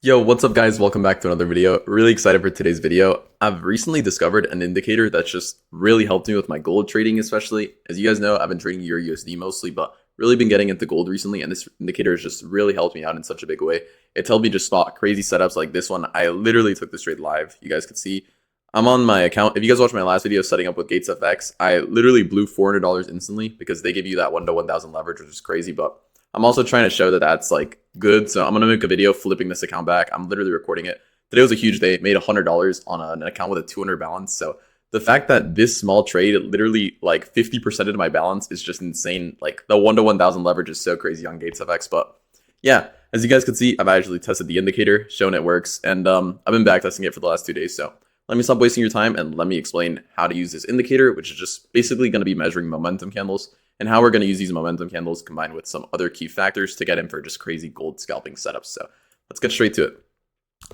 Yo, what's up guys? Welcome back to another video. Really excited for today's video. I've recently discovered an indicator that's just really helped me with my gold trading, especially. As you guys know, I've been trading Euro USD mostly, but really been getting into gold recently, and this indicator has just really helped me out in such a big way. It's helped me just spot crazy setups like this one. I literally took this trade live. You guys could see I'm on my account. If you guys watched my last video setting up with GatesFX, I literally blew $400 instantly because they give you that 1 to 1,000 leverage, which is crazy, but I'm also trying to show that that's like good. So I'm going to make a video flipping this account back. I'm literally recording it. Today was a huge day. Made $100 on an account with a 200 balance. So the fact that this small trade literally like 50% of my balance is just insane. Like the 1 to 1,000 leverage is so crazy on GatesFX. But yeah, as you guys can see, I've actually tested the indicator, shown it works, and I've been backtesting it for the last 2 days. So let me stop wasting your time and let me explain how to use this indicator, which is just basically going to be measuring momentum candles, and how we're going to use these momentum candles combined with some other key factors to get in for just crazy gold scalping setups. So let's get straight to it.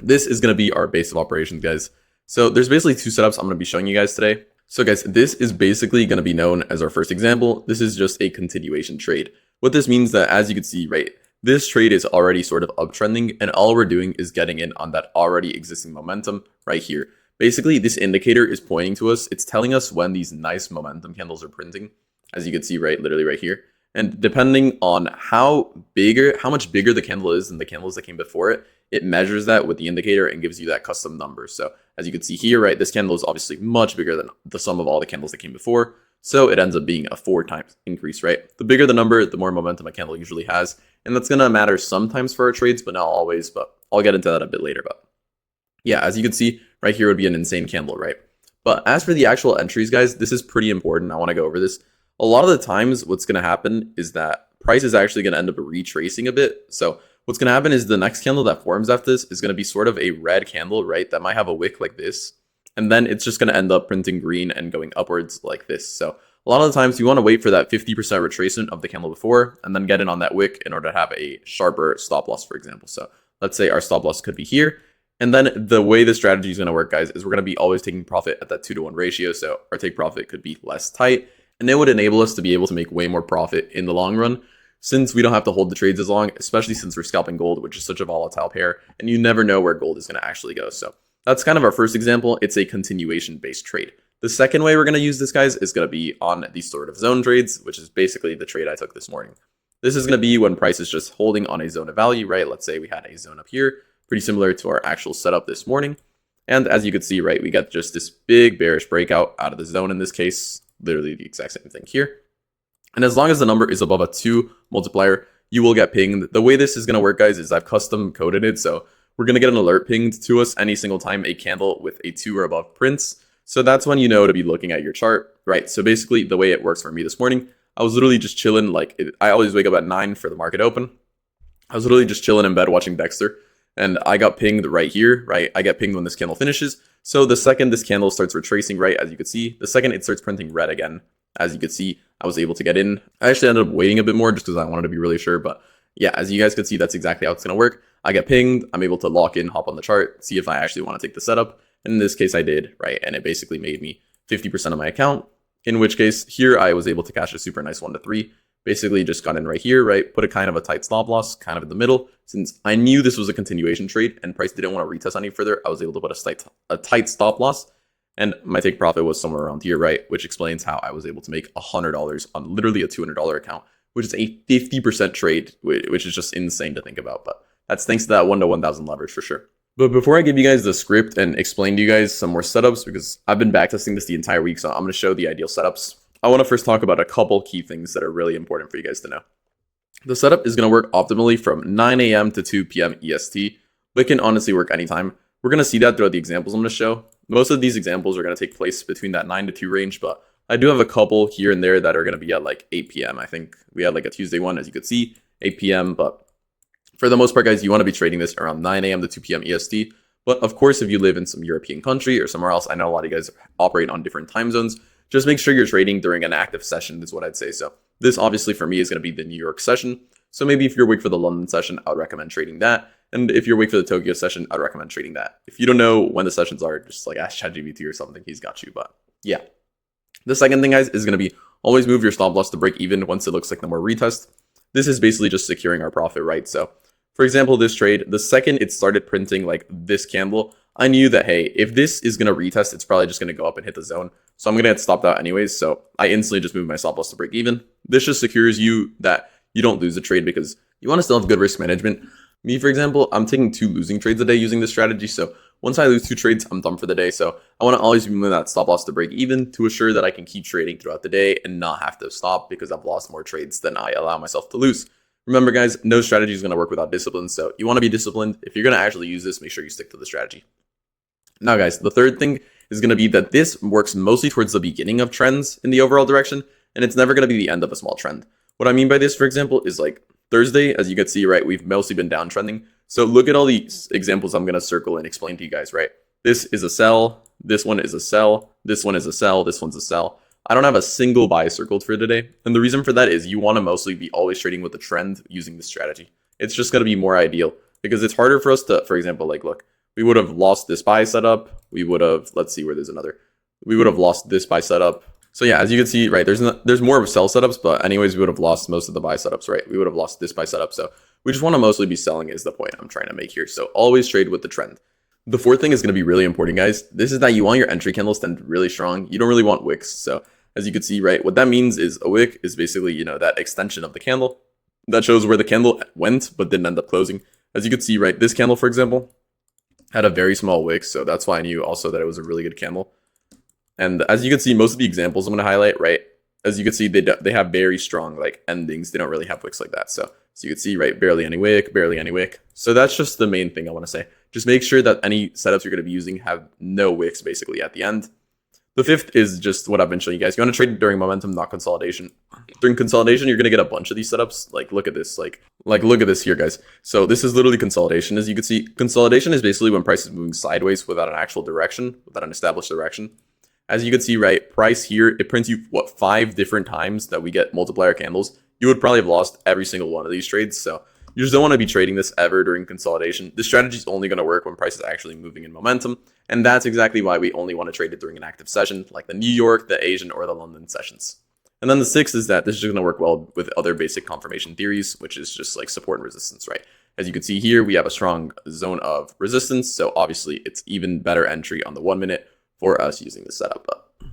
This is going to be our base of operations, guys. So there's basically two setups I'm going to be showing you guys today. So guys, this is basically going to be known as our first example. This is just a continuation trade. What this means that, as you can see, right, this trade is already sort of uptrending, and all we're doing is getting in on that already existing momentum right here. Basically, this indicator is pointing to us. It's telling us when these nice momentum candles are printing, as you can see, right, literally right here. And depending on how much bigger the candle is than the candles that came before it, it measures that with the indicator and gives you that custom number. So as you can see here, right, this candle is obviously much bigger than the sum of all the candles that came before. So it ends up being a 4 times increase, right? The bigger the number, the more momentum a candle usually has. And that's going to matter sometimes for our trades, but not always. But I'll get into that a bit later. But yeah, as you can see, right here would be an insane candle, right? But as for the actual entries, guys, this is pretty important. I want to go over this. A lot of the times what's going to happen is that price is actually going to end up retracing a bit. So what's going to happen is the next candle that forms after this is going to be sort of a red candle, right? That might have a wick like this. And then it's just going to end up printing green and going upwards like this. So a lot of the times you want to wait for that 50% retracement of the candle before and then get in on that wick in order to have a sharper stop loss, for example. So let's say our stop loss could be here. And then the way this strategy is going to work, guys, is we're going to be always taking profit at that 2-to-1 ratio. So our take profit could be less tight. And it would enable us to be able to make way more profit in the long run, since we don't have to hold the trades as long, especially since we're scalping gold, which is such a volatile pair, and you never know where gold is going to actually go. So that's kind of our first example. It's a continuation-based trade. The second way we're going to use this, guys, is going to be on these sort of zone trades, which is basically the trade I took this morning. This is going to be when price is just holding on a zone of value, right? Let's say we had a zone up here, pretty similar to our actual setup this morning. And as you can see, right, we got just this big bearish breakout out of the zone in this case. Literally the exact same thing here. And as long as the number is above a 2 multiplier, you will get pinged. The way this is going to work, guys, is I've custom coded it. So we're going to get an alert pinged to us any single time a candle with a 2 or above prints. So that's when you know to be looking at your chart, right? So basically the way it works for me this morning, I was literally just chilling. I always wake up at 9 for the market open. I was literally just chilling in bed watching Dexter. And I got pinged right here, right? I get pinged when this candle finishes. So the second this candle starts retracing, right, as you can see, the second it starts printing red again, as you can see, I was able to get in. I actually ended up waiting a bit more just because I wanted to be really sure. But yeah, as you guys can see, that's exactly how it's going to work. I get pinged. I'm able to lock in, hop on the chart, see if I actually want to take the setup. And in this case, I did, right? And it basically made me 50% of my account, in which case here I was able to cash a super nice 1 to 3. Basically just got in right here, right? Put a kind of a tight stop loss, kind of in the middle. Since I knew this was a continuation trade and price didn't want to retest any further, I was able to put a tight stop loss. And my take profit was somewhere around here, right? Which explains how I was able to make $100 on literally a $200 account, which is a 50% trade, which is just insane to think about. But that's thanks to that 1 to 1,000 leverage for sure. But before I give you guys the script and explain to you guys some more setups, because I've been backtesting this the entire week, so I'm going to show the ideal setups. I want to first talk about a couple key things that are really important for you guys to know. The setup is going to work optimally from 9 a.m. to 2 p.m. EST, but it can honestly work anytime. We're going to see that throughout the examples I'm going to show. Most of these examples are going to take place between that 9 to 2 range, but I do have a couple here and there that are going to be at like 8 p.m. I think we had like a Tuesday one, as you could see, 8 p.m. But for the most part, guys, you want to be trading this around 9 a.m. to 2 p.m. EST. But of course, if you live in some European country or somewhere else, I know a lot of you guys operate on different time zones. Just make sure you're trading during an active session is what I'd say. So this obviously for me is going to be the New York session. So maybe if you're awake for the London session, I would recommend trading that. And if you're awake for the Tokyo session, I'd recommend trading that. If you don't know when the sessions are, just like ask ChatGPT or something, he's got you. But yeah. The second thing, guys, is going to be always move your stop loss to break even once it looks like no more retest. This is basically just securing our profit, right? So For example, this trade, the second it started printing like this candle, I knew that, hey, if this is going to retest, it's probably just going to go up and hit the zone. So I'm going to get stopped out anyways. So I instantly just moved my stop loss to break even. This just secures you that you don't lose the trade because you want to still have good risk management. Me, for example, I'm taking 2 losing trades a day using this strategy. So once I lose 2 trades, I'm done for the day. So I want to always be moving that stop loss to break even to assure that I can keep trading throughout the day and not have to stop because I've lost more trades than I allow myself to lose. Remember, guys, no strategy is going to work without discipline. So you want to be disciplined. If you're going to actually use this, make sure you stick to the strategy. Now, guys, the third thing is going to be that this works mostly towards the beginning of trends in the overall direction, and it's never going to be the end of a small trend. What I mean by this, for example, is like Thursday, as you can see, right, we've mostly been downtrending. So look at all these examples I'm going to circle and explain to you guys, right? This is a sell. This one is a sell. This one is a sell. This one's a sell. I don't have a single buy circled for today. And the reason for that is you want to mostly be always trading with the trend using this strategy. It's just going to be more ideal because it's harder for us to, for example, like, look, we would have lost this buy setup. We would have, let's see where there's another. We would have lost this buy setup. So yeah, as you can see, right, there's more of sell setups, but anyways, we would have lost most of the buy setups, right? We would have lost this buy setup. So we just want to mostly be selling is the point I'm trying to make here. So always trade with the trend. The fourth thing is going to be really important, guys. This is that you want your entry candles to end really strong. You don't really want wicks. So as you can see, right, what that means is a wick is basically, you know, that extension of the candle that shows where the candle went, but didn't end up closing. As you can see, right, this candle, for example, had a very small wick. So that's why I knew also that it was a really good candle. And as you can see, most of the examples I'm going to highlight, right, as you can see, they have very strong like endings. They don't really have wicks like that. So you can see, right, barely any wick, barely any wick. So that's just the main thing I want to say. Just make sure that any setups you're going to be using have no wicks basically at the end. The fifth is just what I've been showing you guys. You want to trade during momentum, not consolidation. During consolidation, you're going to get a bunch of these setups. Like, look at this. Like look at this here, guys. So this is literally consolidation. As you can see, consolidation is basically when price is moving sideways without an actual direction, without an established direction. As you can see, right, price here, it prints you, what, 5 different times that we get multiplier candles. You would probably have lost every single one of these trades. So you just don't want to be trading this ever during consolidation. This strategy is only going to work when price is actually moving in momentum. And that's exactly why we only want to trade it during an active session, like the New York, the Asian, or the London sessions. And then the sixth is that this is going to work well with other basic confirmation theories, which is just like support and resistance, right? As you can see here, we have a strong zone of resistance. So obviously it's even better entry on the 1 minute for us using the setup. But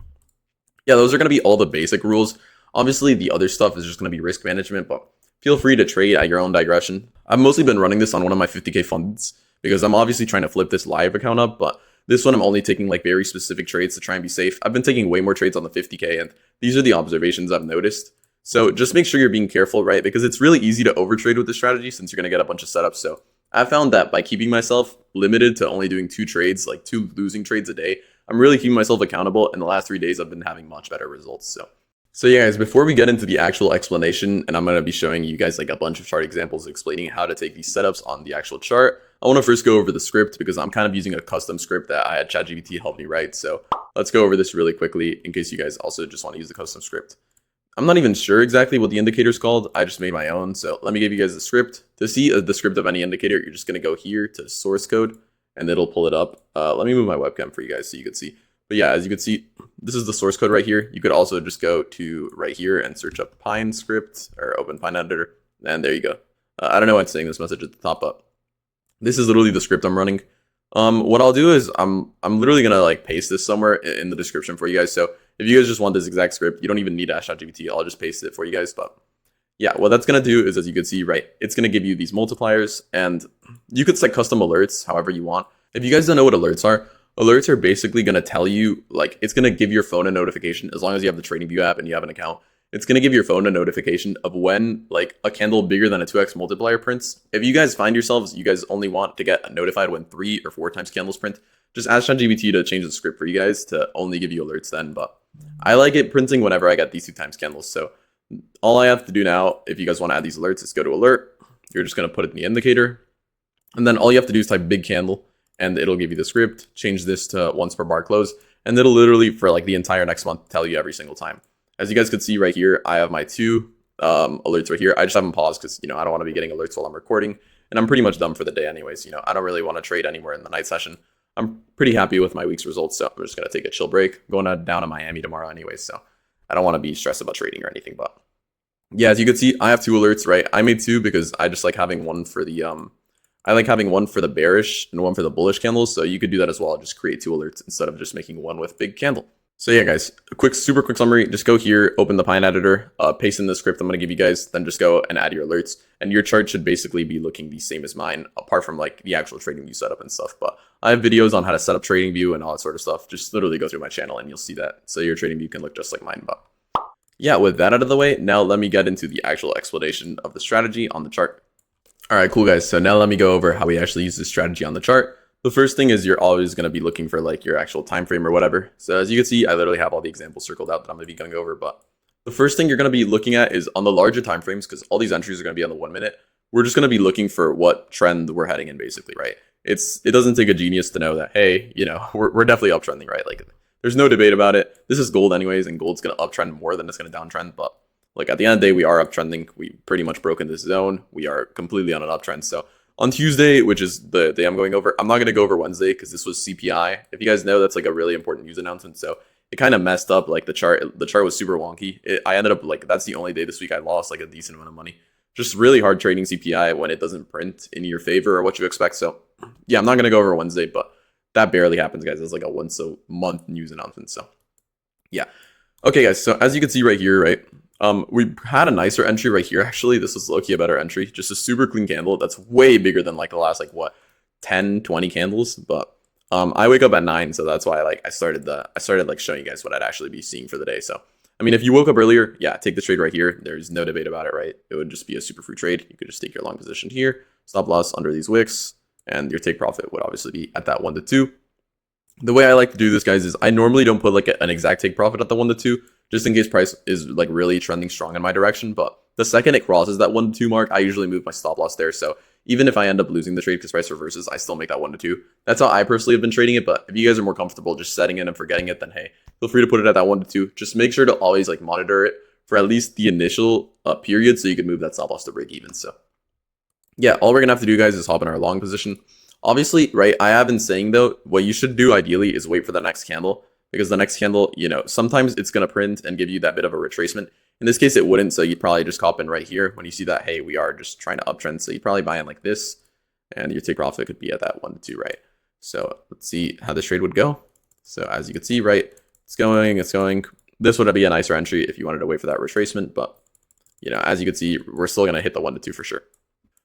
yeah, those are going to be all the basic rules. Obviously, the other stuff is just going to be risk management, but feel free to trade at your own digression. I've mostly been running this on one of my 50K funds because I'm obviously trying to flip this live account up, but this one I'm only taking like very specific trades to try and be safe. I've been taking way more trades on the 50K, and these are the observations I've noticed. So just make sure you're being careful, right? Because it's really easy to overtrade with this strategy since you're going to get a bunch of setups. So I found that by keeping myself limited to only doing 2 trades, like 2 losing trades a day, I'm really keeping myself accountable. And the last 3 days, I've been having much better results. So yeah, guys, before we get into the actual explanation, and I'm going to be showing you guys like a bunch of chart examples explaining how to take these setups on the actual chart, I want to first go over the script because I'm kind of using a custom script that I had ChatGPT help me write. So let's go over this really quickly in case you guys also just want to use the custom script. I'm not even sure exactly what the indicator is called. I just made my own. So let me give you guys the script. To see the script of any indicator, you're just going to go here to source code and it'll pull it up. Let me move my webcam for you guys so you can see. But yeah, as you can see, this is the source code right here. You could also just go to right here and search up Pine script or open Pine editor. And there you go. I don't know why it's saying this message at the top up. This is literally the script I'm running. What I'll do is I'm literally going to like paste this somewhere in the description for you guys. So if you guys just want this exact script, you don't even need ChatGPT. I'll just paste it for you guys. But yeah, what that's going to do is, as you can see, right, it's going to give you these multipliers and you could set custom alerts however you want. If you guys don't know what alerts are basically going to tell you, like, it's going to give your phone a notification as long as you have the TradingView app and you have an account. It's going to give your phone a notification of when like a candle bigger than a 2x multiplier prints. If you guys find yourselves, you guys only want to get notified when 3 or 4 times candles print, just ask ChatGPT to change the script for you guys to only give you alerts then. But I like it printing whenever I get these 2 times candles. So all I have to do now, if you guys want to add these alerts, is go to alert. You're just going to put it in the indicator. And then all you have to do is type big candle and it'll give you the script, change this to once per bar close. And it'll literally for like the entire next month tell you every single time. As you guys can see right here, I have my 2 alerts right here. I just have them paused because, you know, I don't want to be getting alerts while I'm recording. And I'm pretty much done for the day anyways. You know, I don't really want to trade anymore in the night session. I'm pretty happy with my week's results. So I'm just going to take a chill break. Going down to Miami tomorrow anyways. So I don't want to be stressed about trading or anything. But Yeah, as you can see, I have 2 alerts, right? I made 2 because I just like having one for the I like having one for the bearish and one for the bullish candles. So you could do that as well. Just create 2 alerts instead of just making one with big candle. So yeah, guys, a super quick summary. Just go here, open the Pine editor, paste in the script I'm going to give you guys, then just go and add your alerts. And your chart should basically be looking the same as mine, apart from like the actual TradingView setup and stuff. But I have videos on how to set up TradingView and all that sort of stuff. Just literally go through my channel and you'll see that. So your TradingView can look just like mine. But yeah, with that out of the way, now let me get into the actual explanation of the strategy on the chart. All right, cool guys. So now let me go over how we actually use this strategy on the chart. The first thing is you're always going to be looking for like your actual time frame or whatever. So as you can see, I literally have all the examples circled out that I'm going to be going over. But the first thing you're going to be looking at is on the larger time frames, because all these entries are going to be on the 1 minute. We're just going to be looking for what trend we're heading in, basically, right? It doesn't take a genius to know that, hey, you know, we're definitely uptrending, right? Like there's no debate about it. This is gold anyways, and gold's going to uptrend more than it's going to downtrend. But like at the end of the day, we are uptrending. We pretty much broken this zone. We are completely on an uptrend. So on Tuesday, which is the day I'm going over, I'm not going to go over Wednesday because this was CPI. If you guys know, that's like a really important news announcement. So it kind of messed up like the chart. The chart was super wonky. I ended up like, that's the only day this week I lost like a decent amount of money. Just really hard trading CPI when it doesn't print in your favor or what you expect. So yeah, I'm not going to go over Wednesday, but that barely happens, guys. It's like a once a month news announcement. So yeah. Okay, guys. So as you can see right here, right? We had a nicer entry right here, actually. This was low-key a better entry. Just a super clean candle that's way bigger than like the last, like what, 10, 20 candles. But I wake up at 9, so that's why I started like showing you guys what I'd actually be seeing for the day. So I mean, if you woke up earlier, yeah, take the trade right here. There's no debate about it, right? It would just be a super free trade. You could just take your long position here, stop loss under these wicks, and your take profit would obviously be at that 1 to 2. The way I like to do this, guys, is I normally don't put like an exact take profit at the 1 to 2, just in case price is like really trending strong in my direction. But the second it crosses that 1 to 2 mark, I usually move my stop loss there. So even if I end up losing the trade because price reverses, I still make that 1 to 2. That's how I personally have been trading it. But if you guys are more comfortable just setting it and forgetting it, then hey, feel free to put it at that 1 to 2. Just make sure to always like monitor it for at least the initial period so you can move that stop loss to break even. So yeah, all we're gonna have to do, guys, is hop in our long position. Obviously, right, I have been saying though, what you should do ideally is wait for the next candle, because the next candle, you know, sometimes it's going to print and give you that bit of a retracement. In this case, it wouldn't, so you'd probably just hop in right here when you see that, hey, we are just trying to uptrend. So you'd probably buy in like this, and your take profit could be at that 1 to 2, right? So let's see how this trade would go. So as you can see, right, it's going. This would be a nicer entry if you wanted to wait for that retracement, but, you know, as you can see, we're still going to hit the 1 to 2 for sure.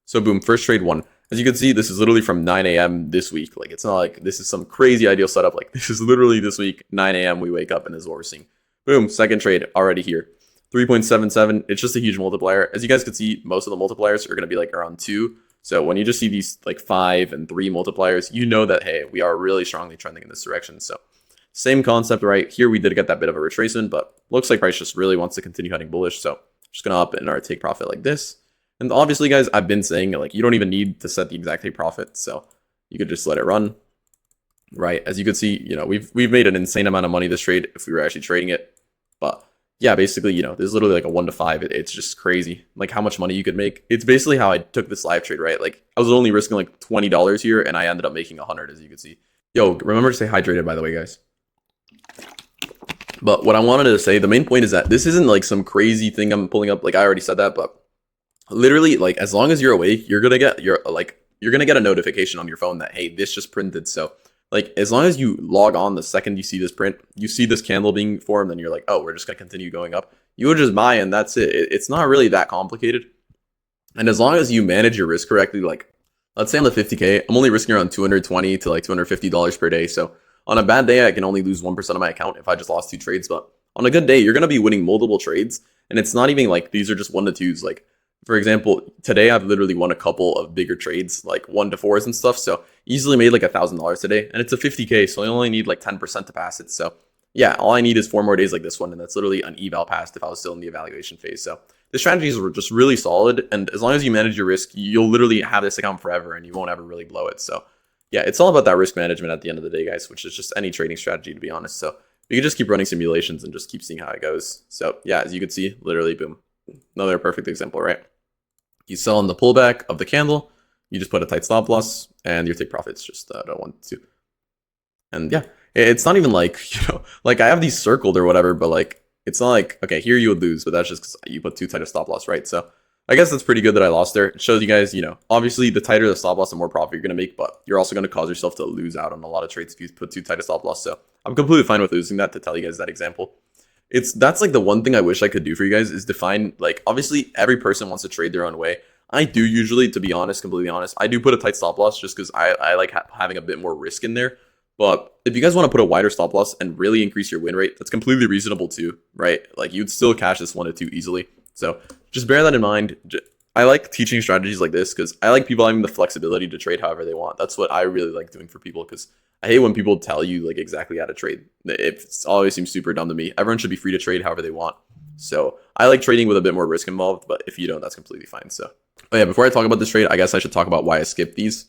So boom, first trade 1. As you can see, this is literally from 9 a.m. this week. Like, it's not like this is some crazy ideal setup. Like, this is literally this week, 9 a.m. we wake up and this is what we're seeing. Boom, second trade already here. 3.77. It's just a huge multiplier. As you guys can see, most of the multipliers are going to be like around 2. So when you just see these like 5 and 3 multipliers, you know that, hey, we are really strongly trending in this direction. So same concept, right? Here we did get that bit of a retracement, but looks like price just really wants to continue heading bullish. So just going to up in our take profit like this. And obviously, guys, I've been saying, like, you don't even need to set the exact take profit. So you could just let it run, right? As you can see, you know, we've made an insane amount of money this trade if we were actually trading it. But yeah, basically, you know, there's literally like a 1 to 5. It's just crazy, like how much money you could make. It's basically how I took this live trade, right? Like I was only risking like $20 here, and I ended up making 100, as you can see. Yo, remember to stay hydrated, by the way, guys. But what I wanted to say, the main point is that this isn't like some crazy thing I'm pulling up. Like I already said that, but literally, like, as long as you're awake, you're gonna get a notification on your phone that, hey, this just printed. So like, as long as you log on the second you see this print, you see this candle being formed, and you're like, oh, we're just gonna continue going up, you would just buy, and that's it. It's not really that complicated. And as long as you manage your risk correctly, like let's say on the 50K, I'm only risking around $220 to like $250 per day. So on a bad day, I can only lose 1% of my account if I just lost 2 trades. But on a good day, you're gonna be winning multiple trades, and it's not even like these are just 1 to 2s. Like, for example, today I've literally won a couple of bigger trades, like 1 to 4s and stuff. So easily made like $1,000 today, and it's a 50K, so I only need like 10% to pass it. So yeah, all I need is 4 more days like this one, and that's literally an eval passed if I was still in the evaluation phase. So the strategies were just really solid, and as long as you manage your risk, you'll literally have this account forever, and you won't ever really blow it. So yeah, it's all about that risk management at the end of the day, guys, which is just any trading strategy, to be honest. So you can just keep running simulations and just keep seeing how it goes. So yeah, as you can see, literally, boom, another perfect example, right? You sell in the pullback of the candle, you just put a tight stop loss, and your take profit's just 1 to 2. And yeah, it's not even like, you know, like I have these circled or whatever, but like it's not like, okay, here you would lose, but that's just because you put too tight a stop loss, right? So I guess that's pretty good that I lost there. It shows you guys, obviously the tighter the stop loss, the more profit you're going to make, but you're also going to cause yourself to lose out on a lot of trades if you put too tight a stop loss. So I'm completely fine with losing that, to tell you guys that example. That's like the one thing I wish I could do for you guys, is define, like, obviously every person wants to trade their own way. I do usually, to be honest, completely honest, I do put a tight stop loss just because I like having a bit more risk in there. But if you guys want to put a wider stop loss and really increase your win rate, that's completely reasonable too, right? Like, you'd still cash this 1 to 2 easily. So just bear that in mind. I like teaching strategies like this because I like people having the flexibility to trade however they want. That's what I really like doing for people, because I hate when people tell you like exactly how to trade. It always seems super dumb to me. Everyone should be free to trade however they want. So I like trading with a bit more risk involved, but if you don't, that's completely fine. So, but yeah, before I talk about this trade, I guess I should talk about why I skipped these.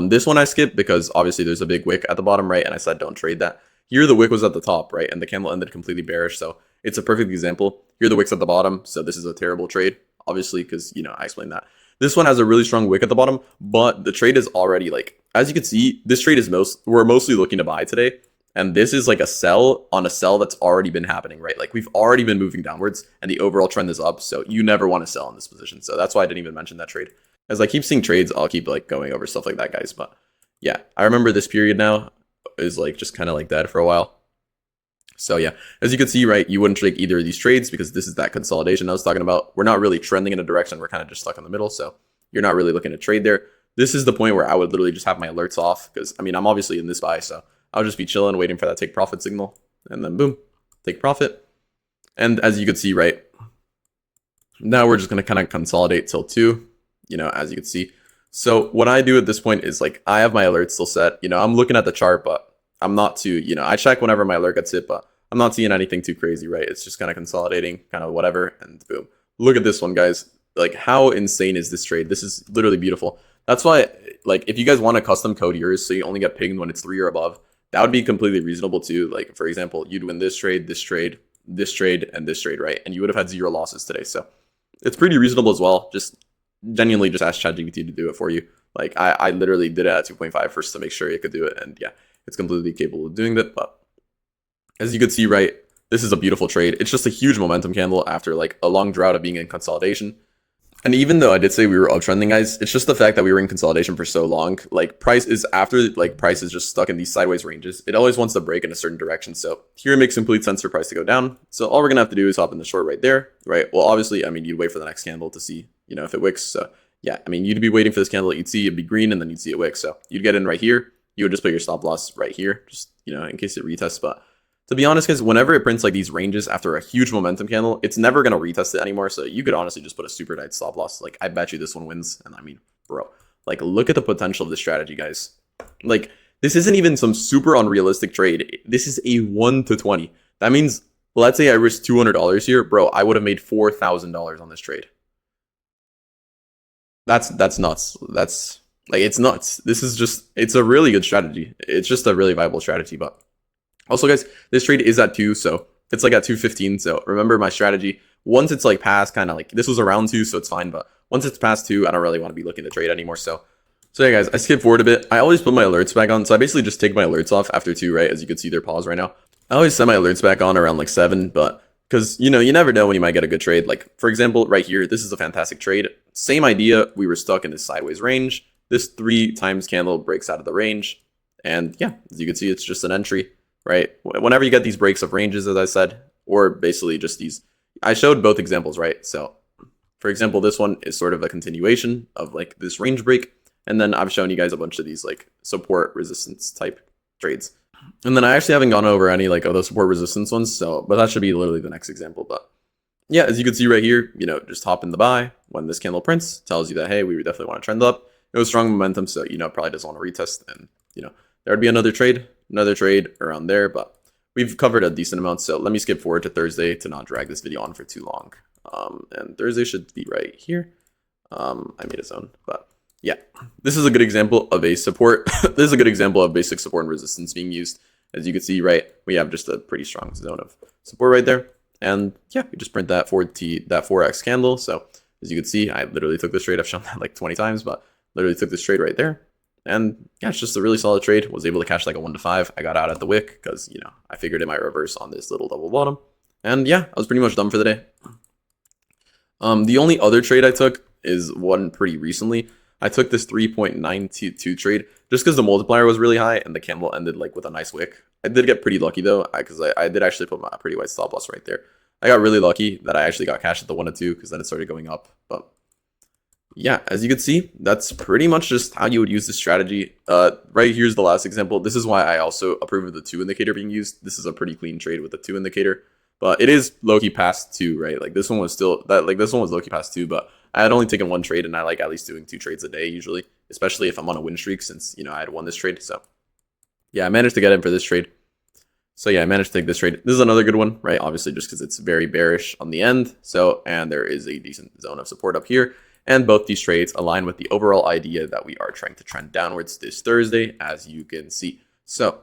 This one I skipped because obviously there's a big wick at the bottom, right? And I said don't trade that. Here the wick was at the top, right? And the candle ended completely bearish. So it's a perfect example. Here the wick's at the bottom. So this is a terrible trade, obviously, because, I explained that. This one has a really strong wick at the bottom, but the trade is already, like, as you can see, this trade is we're mostly looking to buy today. And this is like a sell on a sell that's already been happening, right? Like, we've already been moving downwards and the overall trend is up. So you never want to sell in this position. So that's why I didn't even mention that trade. As I keep seeing trades, I'll keep like going over stuff like that, guys. But yeah, I remember this period now is like just kind of like dead for a while. So yeah, as you can see, right, you wouldn't take either of these trades because this is that consolidation I was talking about. We're not really trending in a direction. We're kind of just stuck in the middle. So you're not really looking to trade there. This is the point where I would literally just have my alerts off because, I mean, I'm obviously in this buy. So I'll just be chilling, waiting for that take profit signal. And then boom, take profit. And as you can see, right, now we're just going to kind of consolidate till 2, as you can see. So what I do at this point is, like, I have my alerts still set. I'm looking at the chart, but I'm not too, I check whenever my alert gets hit, but I'm not seeing anything too crazy, right? It's just kind of consolidating, kind of whatever, and boom. Look at this one, guys. Like, how insane is this trade? This is literally beautiful. That's why, like, if you guys want to custom code yours so you only get pinged when it's 3 or above, that would be completely reasonable too. Like, for example, you'd win this trade, this trade, this trade, and this trade, right? And you would have had 0 losses today. So it's pretty reasonable as well. Just genuinely just ask ChatGPT to do it for you. Like, I literally did it at 2.5 first to make sure it could do it. And yeah, it's completely capable of doing that. But as you can see, right, this is a beautiful trade. It's just a huge momentum candle after like a long drought of being in consolidation. And even though I did say we were uptrending, guys, it's just the fact that we were in consolidation for so long. Like, price is just stuck in these sideways ranges. It always wants to break in a certain direction. So here it makes complete sense for price to go down. So all we're going to have to do is hop in the short right there, right? Well, obviously, I mean, you'd wait for the next candle to see, if it wicks. So yeah, I mean, you'd be waiting for this candle. You'd see it'd be green and then you'd see it wick. So you'd get in right here. You would just put your stop loss right here, just, in case it retests. But to be honest, guys, whenever it prints like these ranges after a huge momentum candle, it's never going to retest it anymore. So you could honestly just put a super tight stop loss. Like, I bet you this one wins. And I mean, bro, like, look at the potential of this strategy, guys. Like, this isn't even some super unrealistic trade. This is a 1 to 20. That means, let's say I risked $200 here, bro, I would have made $4,000 on this trade. That's nuts. That's like, it's nuts. This is just, it's a really good strategy. It's just a really viable strategy. But also, guys, this trade is at 2, so it's like at 2:15. So remember my strategy. Once it's like past, kind of like, this was around 2, so it's fine. But once it's past 2, I don't really want to be looking to trade anymore. So yeah, guys, I skip forward a bit. I always put my alerts back on. So I basically just take my alerts off after 2, right? As you can see, they're paused right now. I always set my alerts back on around like 7, but because, you never know when you might get a good trade. Like, for example, right here, this is a fantastic trade. Same idea. We were stuck in this sideways range. This 3 times candle breaks out of the range. And yeah, as you can see, it's just an entry. Right? Whenever you get these breaks of ranges, as I said, or basically just these, I showed both examples, right? So for example, this one is sort of a continuation of like this range break. And then I've shown you guys a bunch of these like support resistance type trades. And then I actually haven't gone over any like those support resistance ones. So, but that should be literally the next example. But yeah, as you can see right here, just hop in the buy when this candle prints, tells you that, hey, we definitely want to trend up. It was strong momentum. So, probably doesn't want to retest. And, there would be another trade around there, but we've covered a decent amount. So let me skip forward to Thursday to not drag this video on for too long. And Thursday should be right here. I made a zone, but yeah, this is a good example of a support. This is a good example of basic support and resistance being used. As you can see, right, we have just a pretty strong zone of support right there. And yeah, we just print that 4x candle. So as you can see, I literally took this trade. I've shown that like 20 times, but literally took this trade right there. And yeah, it's just a really solid trade. Was able to cash like a 1 to 5. I got out at the wick because, I figured it might reverse on this little double bottom. And yeah, I was pretty much done for the day. The only other trade I took is one pretty recently. I took this 3.922 trade just because the multiplier was really high and the candle ended like with a nice wick. I did get pretty lucky though, because I did actually put my pretty wide stop loss right there. I got really lucky that I actually got cash at the 1 to 2 because then it started going up. But yeah, as you can see, that's pretty much just how you would use this strategy. Right here's the last example. This is why I also approve of the 2 indicator being used. This is a pretty clean trade with the 2 indicator. But it is low-key past 2, right? Like this one was still that like this one was low-key past 2, but I had only taken 1 trade and I like at least doing 2 trades a day usually, especially if I'm on a win streak since, I had won this trade. So yeah, I managed to get in for this trade. So yeah, I managed to take this trade. This is another good one, right? Obviously just because it's very bearish on the end. So, and there is a decent zone of support up here. And both these trades align with the overall idea that we are trying to trend downwards this Thursday, as you can see. So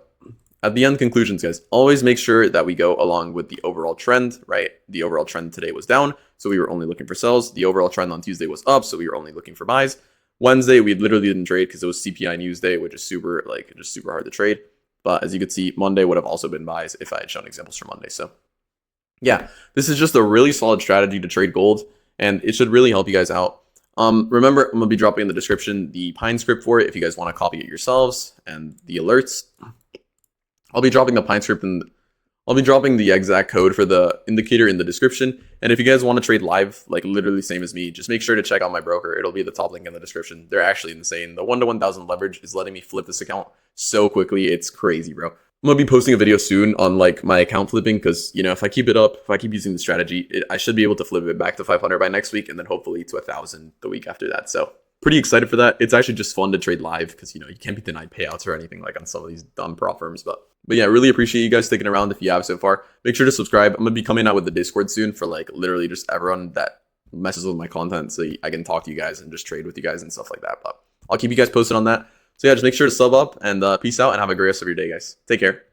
at the end conclusions, guys, always make sure that we go along with the overall trend, right? The overall trend today was down, so we were only looking for sells. The overall trend on Tuesday was up, so we were only looking for buys. Wednesday, we literally didn't trade because it was CPI news day, which is super hard to trade. But as you can see, Monday would have also been buys if I had shown examples for Monday. So yeah, this is just a really solid strategy to trade gold, and it should really help you guys out. Remember, I'm going to be dropping in the description the Pine script for it if you guys want to copy it yourselves, and the alerts. I'll be dropping the Pine script and I'll be dropping the exact code for the indicator in the description. And if you guys want to trade live, like literally same as me, just make sure to check out my broker. It'll be the top link in the description. They're actually insane. The 1 to 1,000 leverage is letting me flip this account so quickly. It's crazy, bro. I'm going to be posting a video soon on like my account flipping because, if I keep it up, if I keep using the strategy, I should be able to flip it back to 500 by next week and then hopefully to 1,000 the week after that. So pretty excited for that. It's actually just fun to trade live because, you can't be denied payouts or anything like on some of these dumb prop firms. But yeah, really appreciate you guys sticking around if you have so far. Make sure to subscribe. I'm going to be coming out with the Discord soon for like literally just everyone that messes with my content so I can talk to you guys and just trade with you guys and stuff like that. But I'll keep you guys posted on that. So yeah, just make sure to sub up and peace out and have a great rest of your day, guys. Take care.